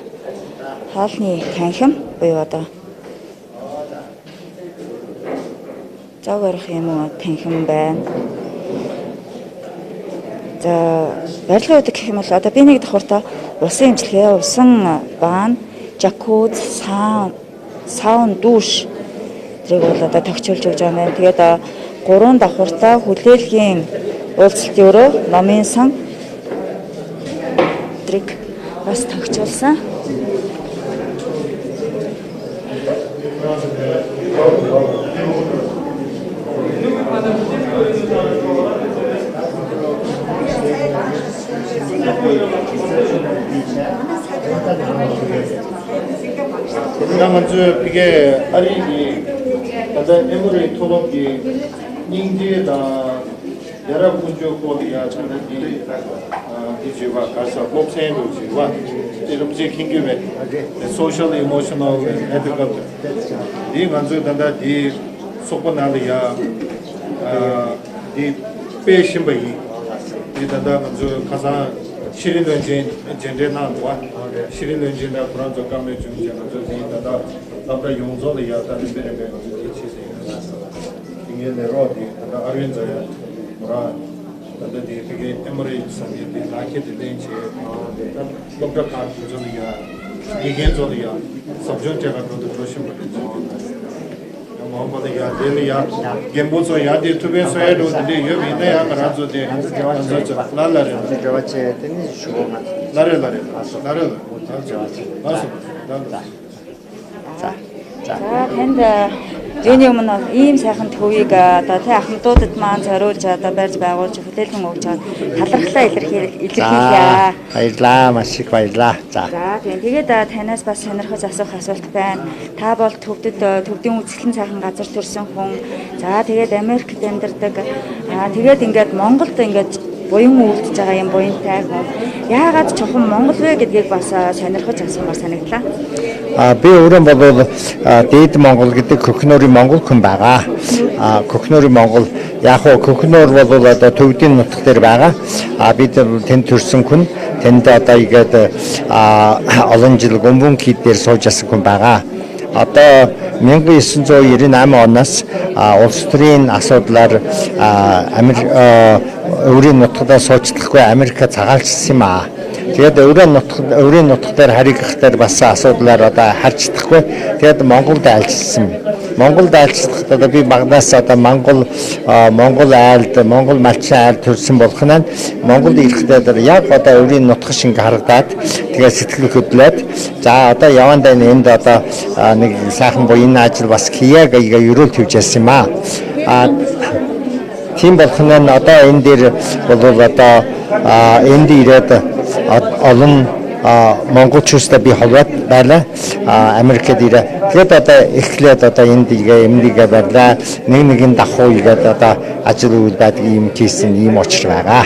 хоолны танхим буюу одоо зав барих юм уу танхим байна. За барилгын үдэг гэх юм бол одоо би нэг давхартай усан имчилгээ, усан баан, жакуз, саун, душ зэрэг бол одоо тогтчулж өгч байгаа юм. Тэгээд 3 давхартай хүлээлгийн уулзалтын өрөө, номын сан бас тогтчулсан. 먼저 이게 아리기 나다 에머리 토록이 닝디다 여러 군주 고디야 전에 이제와 가서 목생도 지와 이름지 긴급에 social emotional ethical 이 먼저 단다 이 소포나리아 이 배신바이 이 단다 먼저 가서 시린런진 젠제나와 시린런진다 프랑스 가면 중지하는 저 단다 남다 용조리야 다른 데에 이게 내로디 단다 아르헨자야 뭐라 단다 되게 에머리 상태에 나케데 된지 doktor kartujaliya igenjoliya subjectega production bade mohammed ya deliya gembozo ya de tube soedo de yobine ya razo de lalare 저와체 되는 주고만 lare За танд юуны өмнө ийм сайхан төвийг одоо тий ахмадуудад маань зориулж одоо барьж байгуулж хүлээлгэн өгч байгаа талархлаа илэрхийлье. баярлаа, маш их баярлаа. За Тэгээд танаас бас сонирхож асуух асуулт байна. Та бол төвдийн үзэсгэлэн сайхан газар төрсэн хүн. За тэгээд Америкт амьдардаг. Тэгээд ингээд Монголд ингээд буян үйлдэж байгаа юм буянтай хүн. Яагаад чухам Монгол вэ гэдгийг бас сонирхож асуумаар санагдлаа. би өөрөө бол дээд Монгол гэдэг Көхнөрийн Монгол хүн байгаа. Көхнөрийн Монгол яг хөө Көхнөр бол одоо төвдийн нутаг дээр байгаа. Бид тэнд төрсэн хүн. Тэнд одоо игээд олон жил гомбон кид дээр сууж асан хүн байгаа. Одоо 1998 оноос улс төрийн асуудлаар өөрийн нутгадаа суучлахгүй Америкт цагаалжсан юм аа. Тэгээд өөрийн нутг дээр харигдах дээр бас асуудлаар одоо харьцдаггүй. Тэгээд Монголд айлчсан. Монголд айлчлахдаа би багнаас одоо Монгол айлд, Монгол малчин айлд төрсэн болох нь Монголд ирэхдээ яг одоо өөрийн нутг шиг харагдаад тэгээд сэтгэл хөдлөөд за одоо явандаа энд одоо нэг сайхан буян ажил бас хийе гэж ерөөл төвжсэн юм аа. Тийм болох нь одоо энэ дээр бол одоо энд ирээд олон монголчуудтай би холбоод байлаа. Америкт ирээ. Тэгээд одоо эхлээд одоо энд эмнэлгээ барьлаа. Нэг давхуу игээд одоо ажил үйл байдаг юм хийсэн ийм очир байгаа.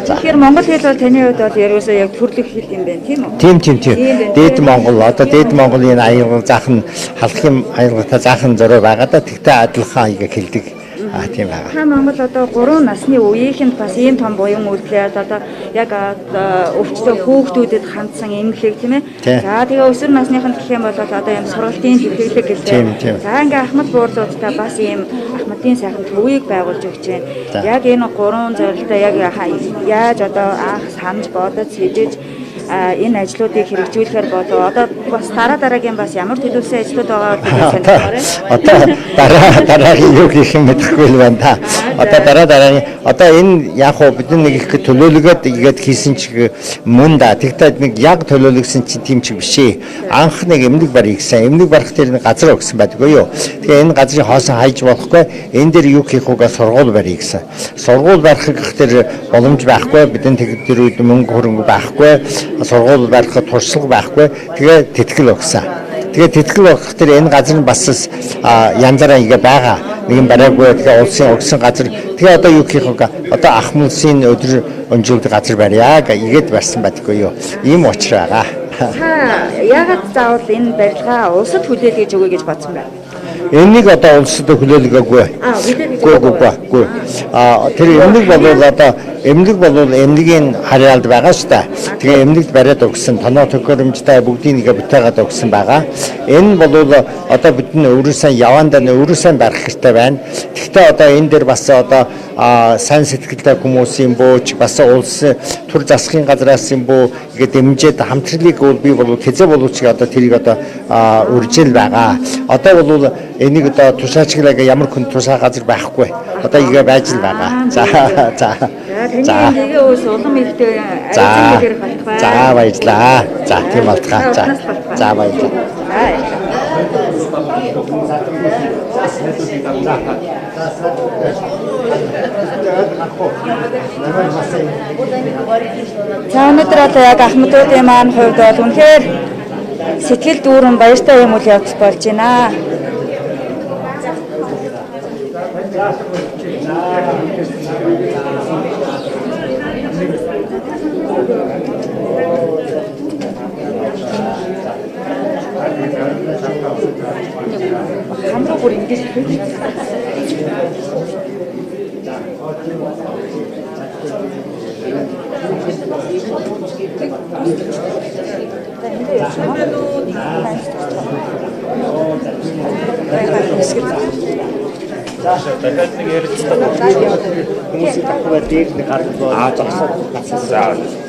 Тэгэхээр монгол хэл бол таны хувьд бол ерөөсөө яг төрлөх хэл юм байна тийм үү? Тийм. Дээд Монгол одоо дээд Монголын аяга заахан халахын аягатай заахан зөрөө байгаа да. Тэгтээ адилхан аяг хэлдэг. Тийм байгаа. Та Монгол одоо 3 насны үеийнхэнд бас ийм том буян үйлдэлээд одоо яг өвчтөе хүүхдүүдэд хандсан эмнэлэг тийм ээ. За тэгээ өсвөр насныханд гэх юм бол одоо ийм сургалтын тэмдэглэг гэлээ. За ингээ ахмад буурлуудтай бас ийм ахмадын сайхан төвийг байгуулж өгч байна. Яг энэ 3 зорилттой яг яаж одоо анх санаж бодож сэжиж энэ ажлуудыг хэрэгжүүлэхээр болов одоо бас дараагийн бас ямар төлөвлөсөн ажлууд байгаа гэдгийг сануулаарай. Одоо дараагийн юу гэх юм мэдэхгүй л байна та. Одоо дараагийн одоо энэ яг хөө бид нэг их төлөвлөгөөд игээд хийсэн ч мөн да. Тэгтээ нэг яг төлөвлөгсөн чинь тийм ч биш ээ. Анх нэг эмнэлэг барь гэсэн. Эмнэлэг барих тэр нэг газар өгсөн байдгүй юу. Тэгээ энэ газрын хоосон хайж болохгүй. Энэ дээр юу хийх үгээ сургууль барь гэсэн. Сургууль барих гэх тэр боломж байхгүй. Бидний тэр үед мөнгө хөрөнгө байхгүй. Сургууль барихад туршлага байхгүй. Тэгээ тэтгэл өгсөн. Тэгээ тэтгэл өгөх тэр энэ газар нь бас янзаараа ингээ байгаа. Нэгэн бараагүй тэгээ улсын өгсөн газар. Тэгээ одоо юу хийх вэ? Одоо ах мөсийн өдөр өнжүүлдэг газар барьяа гэгээд барьсан байдаггүй юу. Ийм учир байгаа. Яагаад заавал энэ барилгаа улсад хүлээлгэж өгье гэж бодсон бэ? Энийг одоо улсад хүлээлгээгүй. Үгүй. Тэр эмнэлэг бол эмнэгийн харьяалд байгаа шүү дээ. Тэгээ эмнэлэгт бариад өгсөн тоноо төхөөрөмжтэй бүгдийг бүтээгээд өгсөн байгаа. Энэ бол одоо бидний өөрөөсөө явандаа өөрөөсөө барих хэрэгтэй байна. Гэхдээ одоо энэ дээр бас одоо сайн сэтгэлтэй хүмүүсийн бөөч бас улс төр засгийн газраас юм бoo ингээд дэмжиж хамтрлыг бий болов хэзээ боловч одоо тэрийг одоо үржил байгаа. Одоо бол энийг одоо тушаачглаа ямар хүн тушаа газар байхгүй. Одоо игээ байж л байгаа. За. Таны өөс улам ихтэй ажил хийх болох бай. За баярлаа. За тийм болтгоо. За баярлаа. За өнөөдөр одоо яг ахмадуудын маань хувьд бол үнэхээр сэтгэл дүүрэн баяртай юм үйл явдал болж байна. Хамруу бүр ингэж дахиад нэг ярилцлага хүмүүсийн давхар дээр нэг гаргал зогсоод гацсан.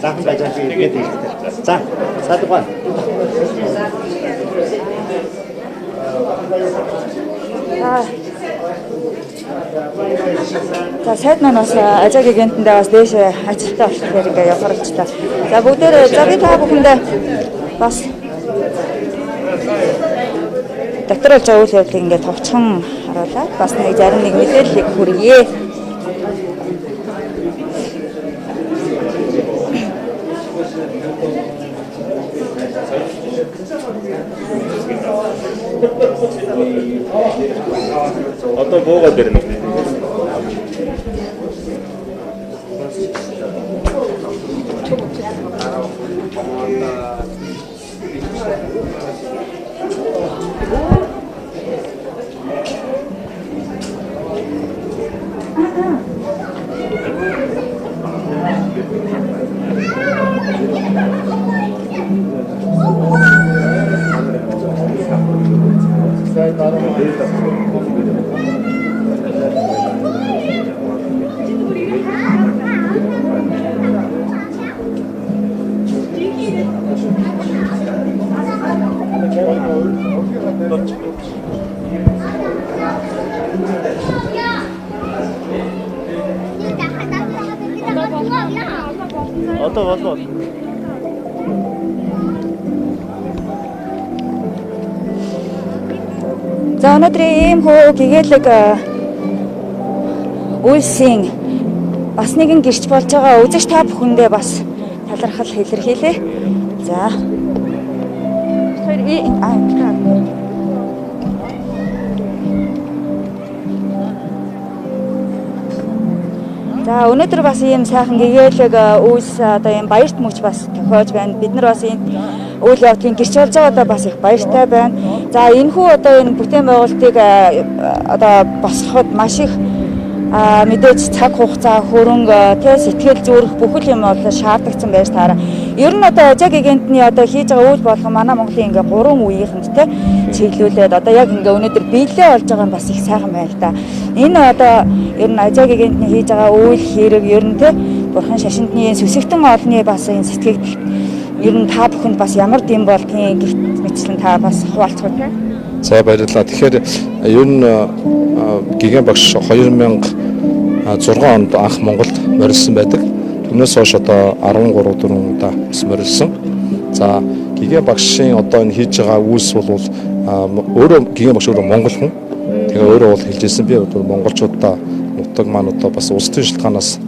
Захан байж тэгээд хэлдэг. За, садган. За сайд манаас ажаагийн гэнтэндээ бас дээш ажилтаа болохоор ингээ явахаар болчихлаа. За бүгдээрээ за би та бүхэндээ бас доктор болж байгаа үйл явдлыг ингээ товчхон харуулаад бас нэг зарим нэг мэдээллийг хүргье. одоо буугаад ирнэ. Одоо болоо. За өнөөдрийн ийм хөө гэгээлэг үйлсийн бас нэгэн гэрч болж байгаа үзэж та бүхэндээ бас талархал илэрхийлье. За. За өнөөдөр бас ийм сайхан гэгээлэг үйлс одоо ийм баярт мөч бас тохиож байна. Бид нар бас энэ үйл явдлын гэрч болж байгаадаа бас их баяртай байна. За энэхүү одоо энэ бүтээн байгуулалтыг одоо босгоход маш их мэдээж цаг хугацаа, хөрөнгө, тэ сэтгэл зүрх бүхэл юм бол шаардлагатай байж таараа. Ер нь одоо ажиг гигантны одоо хийж байгаа үйл болгон манай Монголын ингээ 3 үеийнхэнд тэ чиглүүлээд одоо яг ингээ өнөөдөр биелээ болж байгаа нь бас их сайхан байна л да. Энэ одоо ер нь ажиг гигантны хийж байгаа үйл хэрэг ер нь тэ бурхан шашиндны сүсэгтэн олны бас энэ сэтгэгдэл ер нь та бүхэнд бас ямар дэм болдгийг мэдчлэн та бас хуваалцах үү? За баярлалаа. Тэгэхээр ер нь гигэн багш 2006 онд анх Монголд морилсон байдаг. Түүнээс хойш одоо 13-4 удаа бас морилсон. За гигэн багшийн одоо энэ хийж байгаа үйлс бол өөрөө гигэн багш өөрөө монгол хүн. Тэгээ өөрөө бол хэлжсэн би одоо монголчуудаа нутаг маань одоо бас улс төрийн шалтгаанаас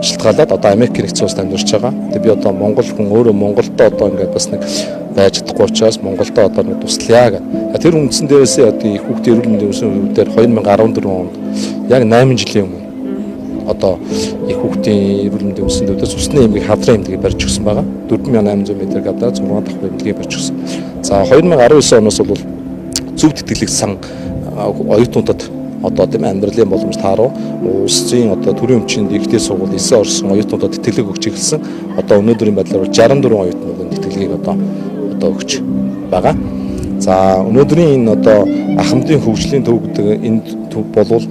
шалтгаалаад одоо Америк нэгдсэн улсад амьдарч байгаа. Тэгээ би одоо монгол хүн өөрөө Монголдоо одоо ингээд бас нэг байж чадахгүй учраас Монголдоо одоо нэг туслая гэх. Тэр үндсэн дээрээсээ одоо их хүүхдийн эрүүл мэндийн өсвөр үеэр 2014 онд яг 8 жилийн өмнө одоо их хүүхдийн эрүүл мэндийн өсвөр үеэр цусны эмгэг хадрын эмнэлгийг барьж өгсөн байгаа. 4800 м гадаа 6 дахь эмнэлгийг барьж өгсөн. За 2019 оноос бол зөв тэтгэлэг сан оюутнуудад одоо тийм амьдралын боломж тааруу улсын одоо төрийн өмчийн ихтэй сургууль 9 орсон оюутнуудад тэтгэлэг өгч эхэлсэн. Одоо өнөөдрийн байдлаар 64 оюутнууд тэтгэлгийг одоо өгч байгаа. За өнөөдрийн энэ одоо ахмадын хөгжлийн төв гэдэг энэ төв болвол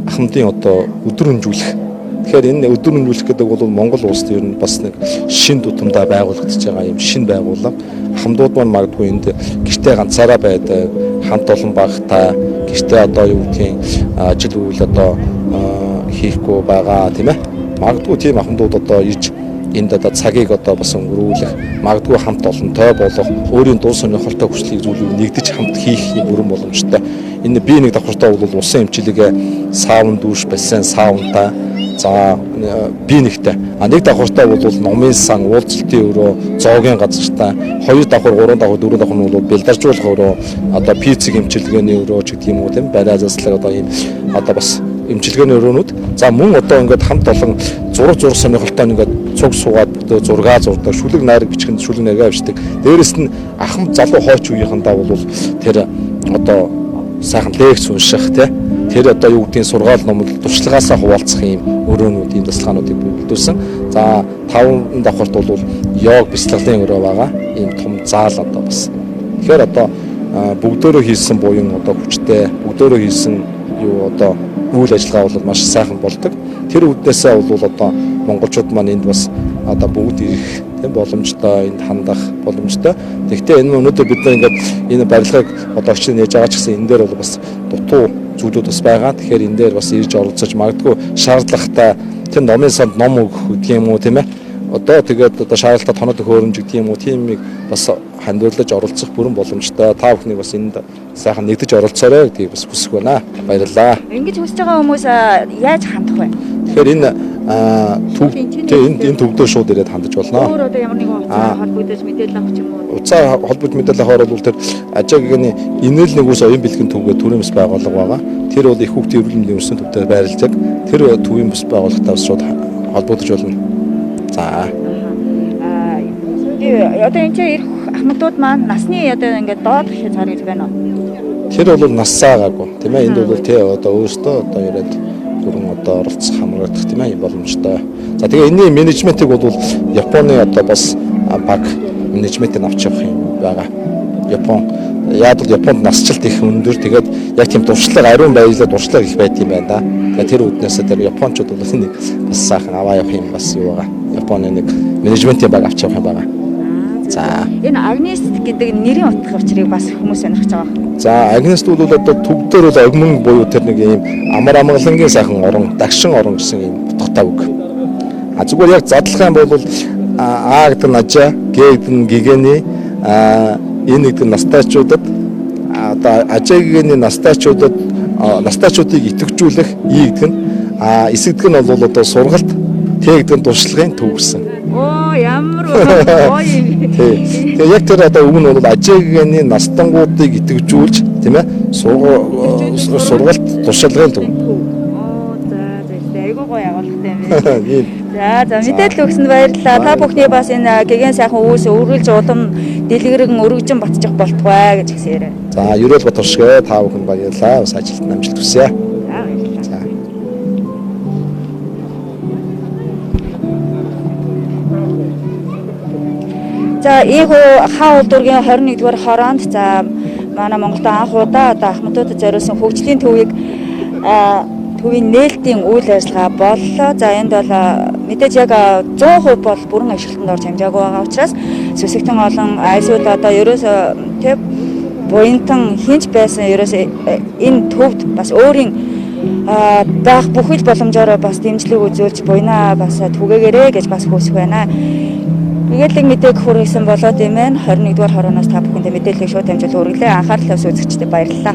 ахмадын одоо өдрөмжүүлэх. Тэгэхээр энэ өдрөмжүүлэх гэдэг бол Монгол улсад ер нь бас нэг шин тутамдаа байгуулагдаж байгаа юм шин байгууллага. Ахмадууд маань магадгүй энд гэртээ ганцаараа байдаг, хамт олон багтай гэртээ одоо юу гэдгийг ажил үйл одоо хийхгүй байгаа тийм ээ. Магадгүй тийм ахмадууд одоо ирж энд одоо цагийг одоо бас өнгөрүүлэх, магадгүй хамт олонтой болох, өөрийн дуу сонирхолтой хүчлийг зүйлийг нэгдэж хамт хийх бүрэн боломжтой. Энэ би нэг давхартай бол усан эмчилгээ саун дүүш бассейн саунтай. За би нэгтэй. Нэг давхартай бол номын сан, уулзалтын өрөө, зоогийн газартай. 2 давхар, 3 давхар, 4 давхар нь бол бэлдаржуулах өрөө, одоо пиццэг эмчилгээний өрөө ч гэдэг юм уу тийм барай заслаг одоо ийм одоо бас эмчилгээний өрөөнүүд. За мөн одоо ингээд хамт олон зураг сонирхолтой ингээд цуг суугаад зураг зурдаг, шүлэг найраг бичгэнд шүлэг найраг авчдаг. Дээрээс нь ахмад залуу хойч үеийнхэндээ бол тэр одоо сайхан лекц унших тэр одоо юу гэдгийг сургаал номлол туршлагаасаа хуваалцах юм өрөөнүүд ийм тасалгаануудыг бүрдүүлсэн. За 5 давхарт бол йог бяцлаглалын өрөө байгаа. Ийм том заал одоо бас. Тэгэхээр одоо бүгдөө хийсэн буюу одоо хүчтэй бүгдөө хийсэн юу одоо үйл ажиллагаа бол маш сайхан болдог. Тэр үднээсээ бол одоо монголчууд маань энд бас одоо бүгд ирэх тийм боломжтой энд хандах боломжтой. Тэгэхдээ энэ өнөөдөр бид нар ингээд энэ барилгыг одоо очиж нээж байгаа ч гэсэн энэ дээр бол бас дутуу зүйлүүд бас байгаа. Тэгэхээр энэ дээр бас ирж оролцож магадгүй шаардлагатай тэр номын санд ном өгөх гэдэг юм уу тийм ээ. Одоо тэгээд одоо шаардлагатай тоног хөөрөмж гэдэг юм уу тиймийг бас хандуулж оролцох бүрэн боломжтой. Та бүхнийг бас энд сайхан нэгдэж оролцоорой гэдгийг бас хүсэх байна. Баярлалаа. Ингэж хүсэж байгаа хүмүүс яаж хандах вэ? Тэгэхээр энэ энэ төвдөө шууд ирээд хандаж болно. Өөр одоо ямар нэгэн утсаар холбогдож мэдээлэл авах юм уу? Утсаар холбогдож мэдээлэл авахаар бол тэр ажигны инээл нэгүс оюун бэлгийн төвгөө төрийн бас байгууллага байгаа. Тэр бол их хүүхдийн эрүүл мэндийн өрсөн төвтэй байрлалдаг. Тэр төвийн бас байгууллагатаас шууд холбогдож болно. За. Одоо энэ чинь ирэх ахмадууд маань насны одоо ингээд доод хязгаар гэж байна уу? Тэр бол нассаагаагүй тийм ээ. Энд бол тий одоо өөртөө одоо яриад бүрэн одоо оролцох хамгаалах тийм ээ боломжтой. За тэгээ энэний менежментийг бол Японы одоо бас баг менежментийг авч явах юм байгаа. Яг л Японд насжилт их өндөр. Тэгээд яг тийм дуршлаг ариун баялаг дуршлаг их байд юм байна да. Тэгээд тэр үднээсээ тэр японочууд бол нэг бас сайхан аваа явах юм бас юу байгаа. Японы нэг менежментийн баг авч явах юм байгаа. За энэ Агнес гэдэг нэрийн утга учирыг бас хүмүүс сонирхож байгаа. За Агнест бол одоо төвдөр бол огмон буюу тэр нэг ийм амар амгалангийн сайхан орон, дагшин орон гэсэн ийм утгатай үг. Зүгээр яг задлах юм бол А гэдэг нь ажаа, Г гэдэг нь гигэний, энэ гэдэг нь настайчуудад одоо ажаа гигэний настайчуудыг идэвхжүүлэх И гэдэг нь эсэгдэг нь бол одоо сургалт, Т гэдэг нь туршлагын төв гэсэн. ямар гоё юм. Тэгээ яг тэр одоо өмнө бол ажигны настангуудыг итгэвжүүлж тийм ээ сургалт туршлагын төв. За айгуу гоё агуулгатай юм байна. За мэдээлэл өгсөнд баярлалаа. Та бүхний бас энэ гэгэн сайхан үүс өргөлж улам дэлгэрэн өргөжин батчих болтугай гэж хэлсэн яриа. За ерөөл батаршгэ та бүхэнд баярлалаа. Бас ажилтнаа амжилт хүсье. За ийхүү хаа улдургийн 21-р хороонд за манай Монголд анх удаа одоо ахмадуудад зориулсан хөгжлийн төвийн нээлтийн үйл ажиллагаа боллоо. За энд бол мэдээж яг 100% бол бүрэн ашиглалтанд орж хамжаагүй байгаа учраас сүсэгтэн олон эсвэл одоо ерөөсөө тэг буянтан хинж байсан ерөөсөө энэ төвд бас өөрийн байх бүхэл боломжоор бас дэмжлэг үзүүлж буйнаа бас түгээгээрэй гэж бас хүсэх байна. Мэдээлэл мэдээг хүргэсэн болоод юм байна. 21-р хорооноос та бүхэндээ мэдээллийг шууд дамжуул хүргэлээ. Анхаарал тавьсан үзэгчдэд баярлалаа.